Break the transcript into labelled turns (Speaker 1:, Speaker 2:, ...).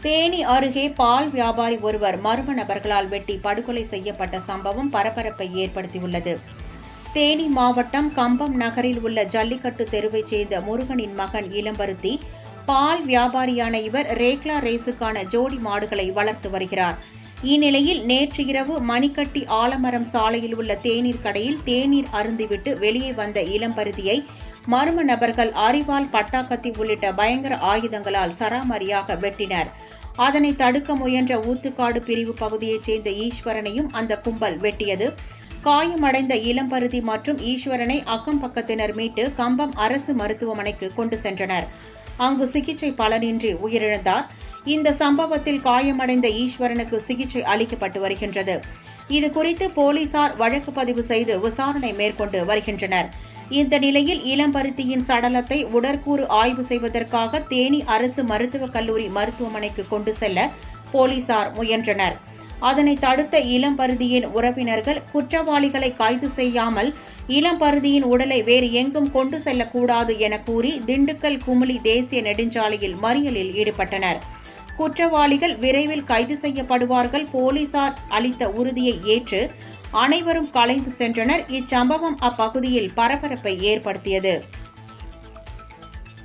Speaker 1: தேனி அருகே பால் வியாபாரி ஒருவர் மர்ம நபர்களால் வெட்டி படுகொலை செய்யப்பட்ட சம்பவம் பரபரப்பை ஏற்படுத்தியுள்ளது. தேனி மாவட்டம் கம்பம் நகரில் உள்ள ஜல்லிக்கட்டு தெருவைச் சேர்ந்த முருகனின் மகன் இளம்பருத்தி பால் வியாபாரியான இவர் ரேக்லா ரேஸுக்கான ஜோடி மாடுகளை வளர்த்து வருகிறார். இந்நிலையில் நேற்று இரவு மணிக்கட்டி ஆலமரம் சாலையில் உள்ள தேநீர் கடையில் தேநீர் அருந்திவிட்டு வெளியே வந்த இளம்பருத்தியை மர்ம நபர்கள் அரிவாள், பட்டாக்கத்தி உள்ளிட்ட பயங்கர ஆயுதங்களால் சராமரியாக வெட்டினர். அதனை தடுக்க முயன்ற ஊத்துக்காடு பிரிவு பகுதியைச் சேர்ந்த ஈஸ்வரனையும் அந்த கும்பல் வெட்டியது. காயமடைந்த இளம்பருதி மற்றும் ஈஸ்வரனை அக்கம் பக்கத்தினர் மீட்டு கம்பம் அரசு மருத்துவமனைக்கு கொண்டு சென்றனர். அங்கு சிகிச்சை பலனின்றி உயிரிழந்தார். இந்த சம்பவத்தில் காயமடைந்த ஈஸ்வரனுக்கு சிகிச்சை அளிக்கப்பட்டு வருகின்றது. இதுகுறித்து போலீசார் வழக்கு பதிவு செய்து விசாரணை மேற்கொண்டு வருகின்றனர். இந்த நிலையில் இளம்பருத்தியின் சடலத்தை உடற்கூறு ஆய்வு செய்வதற்காக தேனி அரசு மருத்துவக் கல்லூரி மருத்துவமனைக்கு கொண்டு செல்ல போலீசார் முயன்றனர். அதனை தடுத்த இளம்பருதியின் உறவினர்கள் குற்றவாளிகளை கைது செய்யாமல் இளம்பருதியின் உடலை வேறு எங்கும் கொண்டு செல்லக்கூடாது என கூறி திண்டுக்கல் குமுளி தேசிய நெடுஞ்சாலையில் மறியலில் ஈடுபட்டனர். குற்றவாளிகள் விரைவில் கைது செய்யப்படுவார்கள். போலீசார் அளித்த உறுதியை ஏற்று அனைவரும் கலைந்து சென்றனர். இச்சம்பவம் அப்பகுதியில் பரபரப்பை ஏற்படுத்தியது.